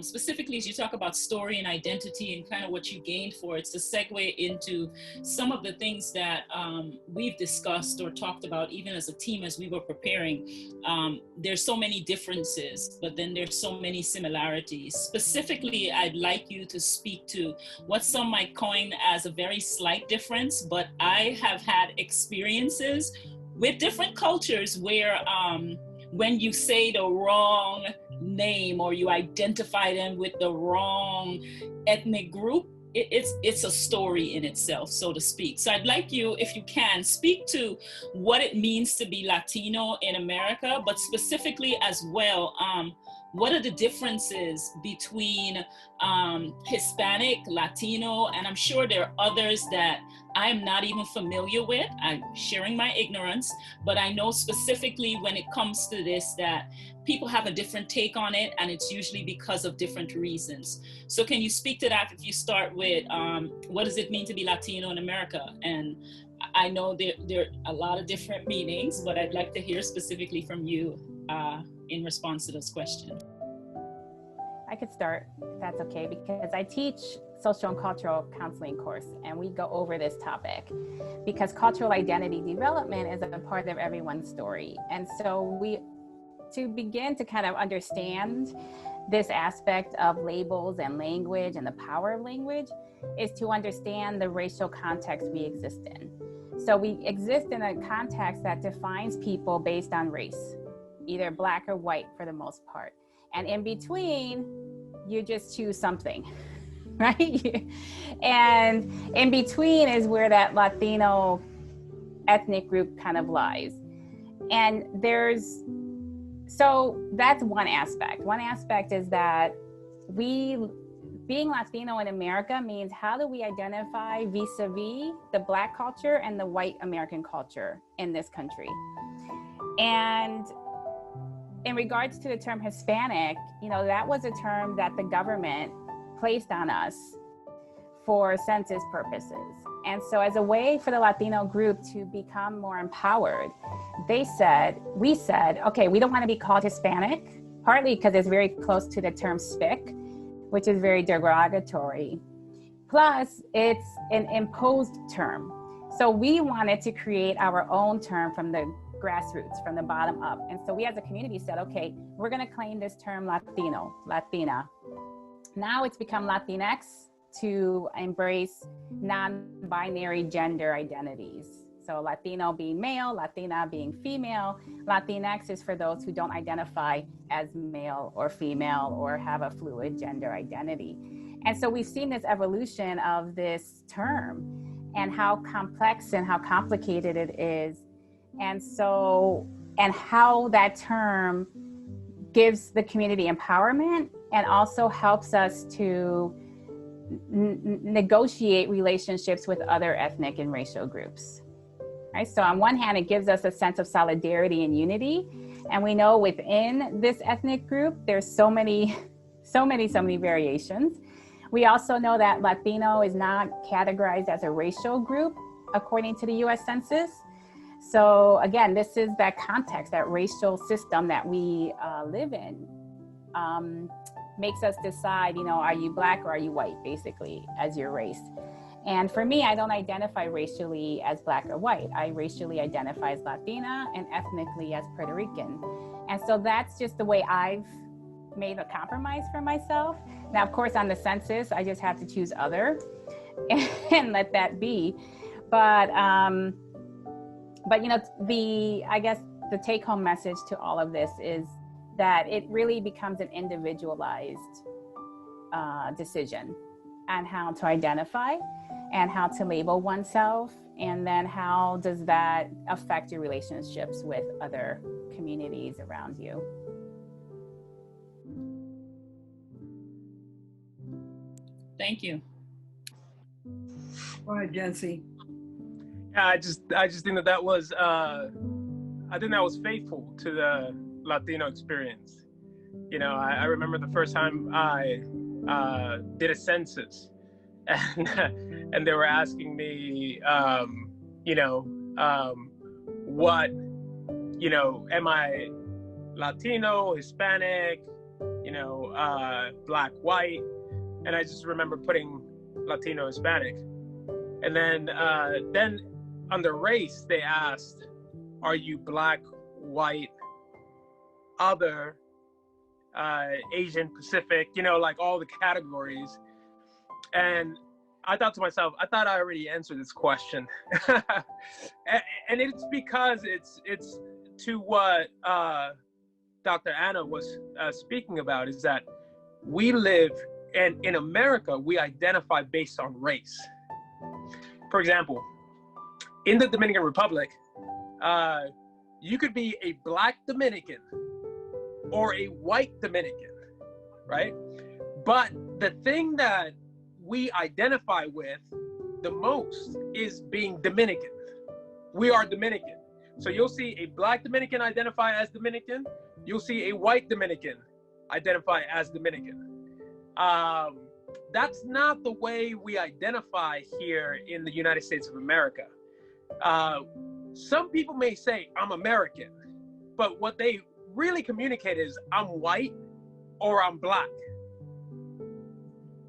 specifically as you talk about story and identity and kind of what you gained for it, it's a segue into some of the things that we've discussed or talked about even as a team as we were preparing. There's so many differences, but then there's so many similarities. Specifically, I'd like you to speak to what some might coin as a very slight difference, but I have had experiences with different cultures where when you say the wrong name or you identify them with the wrong ethnic group, it's a story in itself, so to speak. So I'd like you, if you can, speak to what it means to be Latino in America, but specifically as well, what are the differences between Hispanic, Latino, and I'm sure there are others that I am not even familiar with. I'm sharing my ignorance, but I know specifically when it comes to this that people have a different take on it, and it's usually because of different reasons. So can you speak to that if you start with what does it mean to be Latino in America? And I know there are a lot of different meanings, but I'd like to hear specifically from you in response to this question. I could start, if that's okay, because I teach social and cultural counseling course, and we go over this topic because cultural identity development is a part of everyone's story. And so to begin to kind of understand this aspect of labels and language and the power of language is to understand the racial context we exist in. So we exist in a context that defines people based on race, either Black or white for the most part. And in between, you just choose something, right? And in between is where that Latino ethnic group kind of lies. And so that's one aspect. One aspect is that being Latino in America means how do we identify vis-a-vis the Black culture and the white American culture in this country? And in regards to the term Hispanic, that was a term that the government placed on us for census purposes. And so as a way for the Latino group to become more empowered, we said, okay, we don't want to be called Hispanic, partly because it's very close to the term SPIC, which is very derogatory. Plus, it's an imposed term. So we wanted to create our own term from the grassroots, from the bottom up. And so we as a community said, okay, we're going to claim this term Latino, Latina. Now it's become Latinx to embrace non-binary gender identities. So Latino being male, Latina being female. Latinx is for those who don't identify as male or female or have a fluid gender identity. And so we've seen this evolution of this term and how complex and how complicated it is. And how that term gives the community empowerment and also helps us to negotiate relationships with other ethnic and racial groups. Right? So on one hand, it gives us a sense of solidarity and unity. And we know within this ethnic group, there's so many variations. We also know that Latino is not categorized as a racial group according to the US Census. So again, this is that context, that racial system that we live in, makes us decide, are you Black or are you white, basically, as your race. And for me, I don't identify racially as Black or white. I racially identify as Latina and ethnically as Puerto Rican. And so that's just the way I've made a compromise for myself. Now, of course, on the census, I just have to choose other and let that be. But I guess the take-home message to all of this is that it really becomes an individualized decision on how to identify and how to label oneself, and then how does that affect your relationships with other communities around you. Thank you. Go ahead, Jensy. Yeah, I just think that was faithful to the Latino experience. I remember the first time I did a census, and they were asking me, what, am I Latino, Hispanic, black, white, and I just remember putting Latino, Hispanic. And then under race, they asked, are you black, white, other, Asian, Pacific, like all the categories. And I thought to myself, I thought I already answered this question. And it's because it's to what Dr. Anna was speaking about, is that we live, and in America, we identify based on race. For example, in the Dominican Republic, you could be a black Dominican or a white Dominican, right? But the thing that we identify with the most is being Dominican. We are Dominican. So you'll see a black Dominican identify as Dominican. You'll see a white Dominican identify as Dominican. That's not the way we identify here in the United States of America. Some people may say, I'm American, but what they really communicate is, I'm white or I'm black.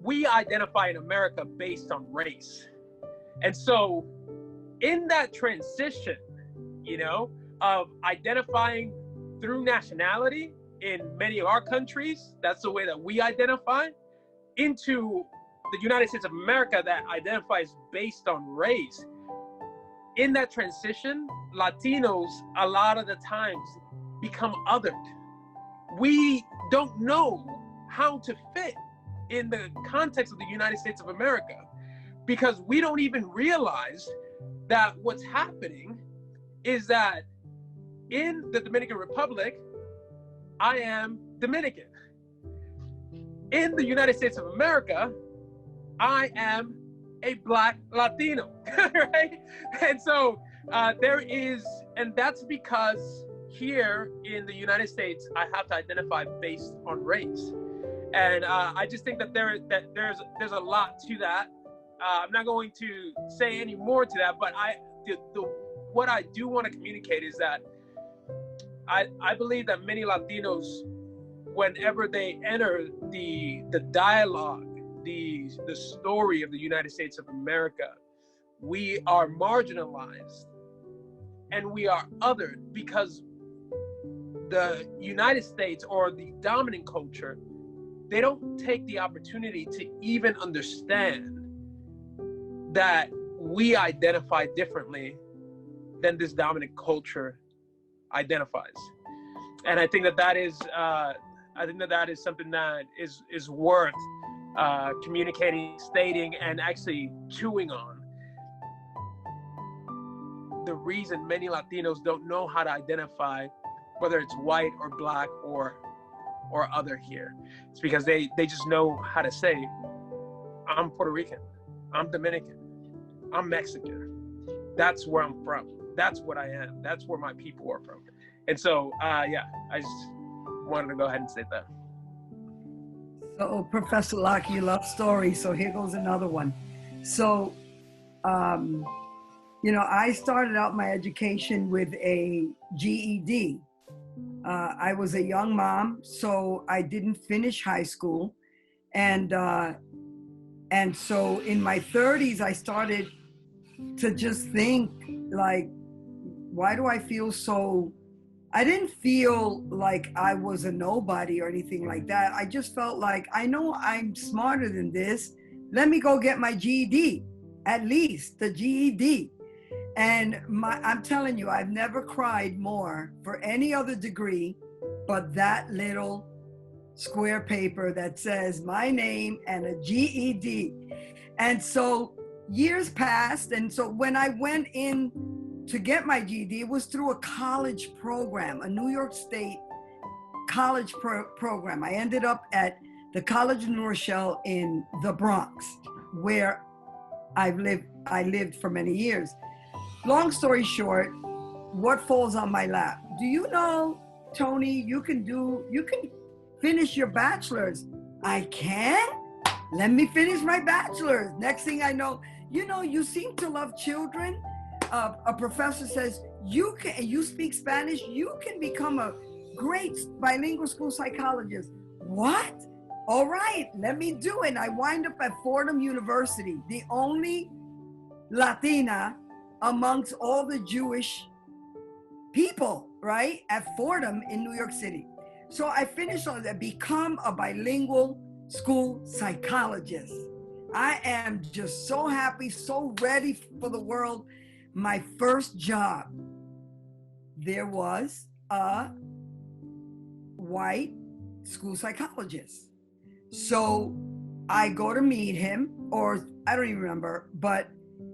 We identify in America based on race. And so in that transition, of identifying through nationality in many of our countries, that's the way that we identify, into the United States of America that identifies based on race. In that transition, Latinos, a lot of the times, become othered. We don't know how to fit in the context of the United States of America, because we don't even realize that what's happening is that in the Dominican Republic, I am Dominican. In the United States of America, I am a black Latino, right? And so and that's because here in the United States, I have to identify based on race. And I just think that there's a lot to that. I'm not going to say any more to that, but what I do want to communicate is that I believe that many Latinos, whenever they enter the dialogue, the story of the United States of America, we are marginalized and we are othered because the United States, or the dominant culture, they don't take the opportunity to even understand that we identify differently than this dominant culture identifies. And I think that is something that is worth communicating, stating, and actually chewing on. The reason many Latinos don't know how to identify whether it's white or black or other here, it's because they just know how to say, I'm Puerto Rican, I'm Dominican, I'm Mexican. That's where I'm from. That's what I am. That's where my people are from. And so, I just wanted to go ahead and say that. So, Professor Locke, you love stories. So here goes another one. So, I started out my education with a GED. I was a young mom, so I didn't finish high school. And so in my 30s, I started to just think, like, why do I feel so? I didn't feel like I was a nobody or anything like that. I just felt like, I know I'm smarter than this. Let me go get my GED, at least the GED. And I'm telling you, I've never cried more for any other degree but that little square paper that says my name and a GED. And so years passed. And so when I went in to get my GED, it was through a college program, a New York State college program. I ended up at the College of New Rochelle in the Bronx, where I lived for many years. Long story short, what falls on my lap? Do you know, Toni, you can finish your bachelor's. I can? Let me finish my bachelor's. Next thing I know, you seem to love children. A professor says, you speak Spanish, you can become a great bilingual school psychologist. what? All right, let me do it. And I wind up at Fordham University, the only Latina amongst all the Jewish people, right? At Fordham in New York City. So I finished on that, become a bilingual school psychologist. I am just so happy, so ready for the world. My first job, there was a white school psychologist. So I go to meet him, or I don't even remember, but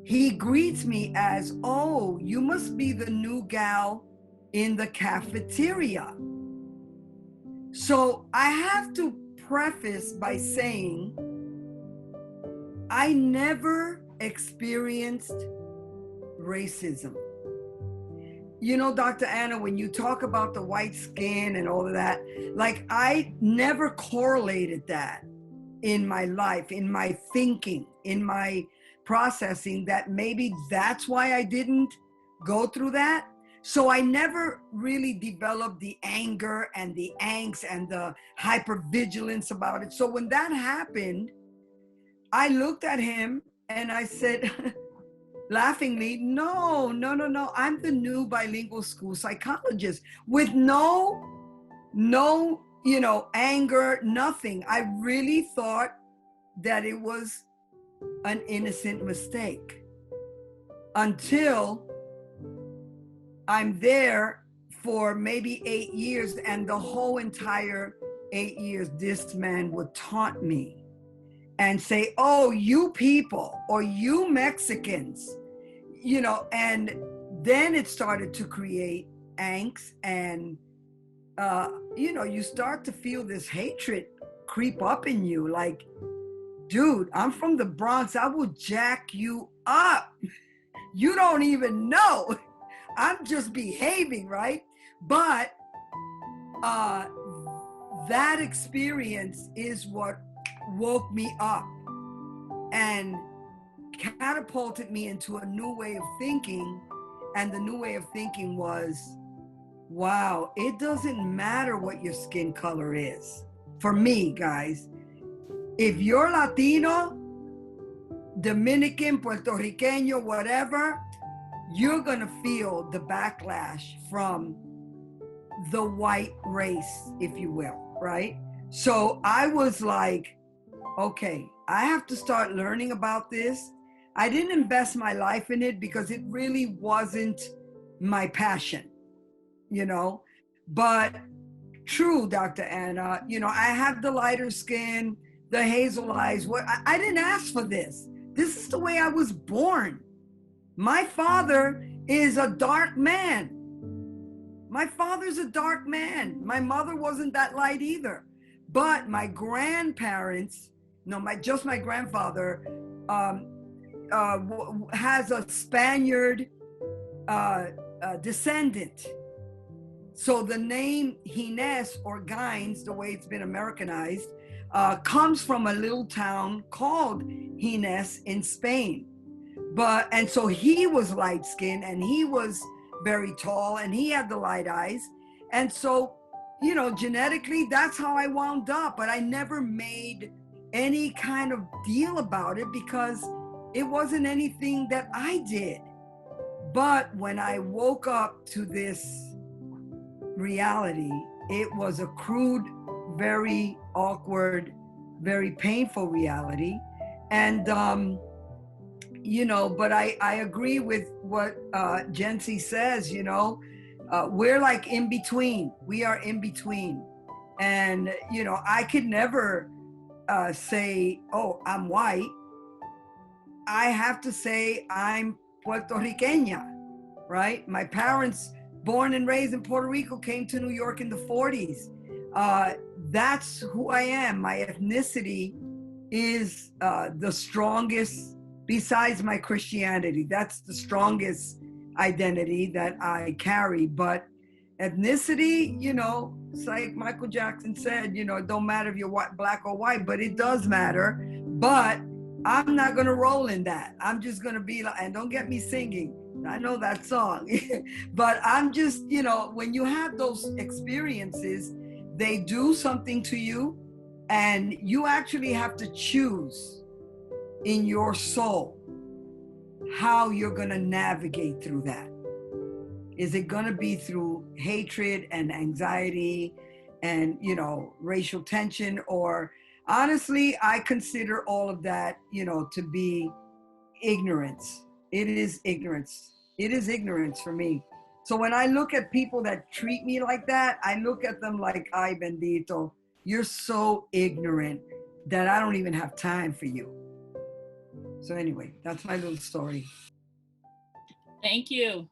he greets me as, oh, you must be the new gal in the cafeteria. So I have to preface by saying, I never experienced racism. You know, Dr. Anna, when you talk about the white skin and all of that, like I never correlated that in my life, in my thinking, in my processing, that maybe that's why I didn't go through that. So I never really developed the anger and the angst and the hypervigilance about it. So when that happened, I looked at him and I said, laughingly, no, I'm the new bilingual school psychologist, with no, anger, nothing. I really thought that it was an innocent mistake until I'm there for maybe 8 years, and the whole entire 8 years, this man would taunt me and say, oh, you people, or you Mexicans, and then it started to create angst, and you start to feel this hatred creep up in you, like, dude, I'm from the Bronx, I will jack you up. You don't even know. I'm just behaving, right? But that experience is what woke me up and catapulted me into a new way of thinking. And the new way of thinking was, wow, it doesn't matter what your skin color is. For me, guys, if you're Latino, Dominican, Puerto Rican, whatever, you're gonna feel the backlash from the white race, if you will, right? So I was like, okay, I have to start learning about this. I didn't invest my life in it because it really wasn't my passion, but true, Dr. Anna, I have the lighter skin, the hazel eyes. I didn't ask for this. This is the way I was born. My father is a dark man. My father's a dark man. My mother wasn't that light either. But my grandparents, just my grandfather has a Spaniard descendant. So the name Gines or Gines, the way it's been Americanized, comes from a little town called Gines in Spain. And so he was light skinned and he was very tall and he had the light eyes. And so, genetically, that's how I wound up. But I never made any kind of deal about it because it wasn't anything that I did. But when I woke up to this reality, it was a crude, very awkward, very painful reality. And, but I agree with what Jensy says, we're like in between. We are in between. And, I could never say, oh, I'm white. I have to say I'm Puerto Riqueña, right? My parents, born and raised in Puerto Rico, came to New York in the 40s. That's who I am. My ethnicity is the strongest, besides my Christianity. That's the strongest identity that I carry. But ethnicity, it's like Michael Jackson said, it don't matter if you're white, black or white, but it does matter. But I'm not going to roll in that. I'm just going to be like, and don't get me singing. I know that song, but I'm just, when you have those experiences, they do something to you, and you actually have to choose in your soul how you're going to navigate through that. Is it going to be through hatred and anxiety and, you know, racial tension? Or honestly, I consider all of that, you know, to be ignorance. It is ignorance. It is ignorance for me. So when I look at people that treat me like that, I look at them like, ay bendito, you're so ignorant that I don't even have time for you. So anyway, that's my little story. Thank you.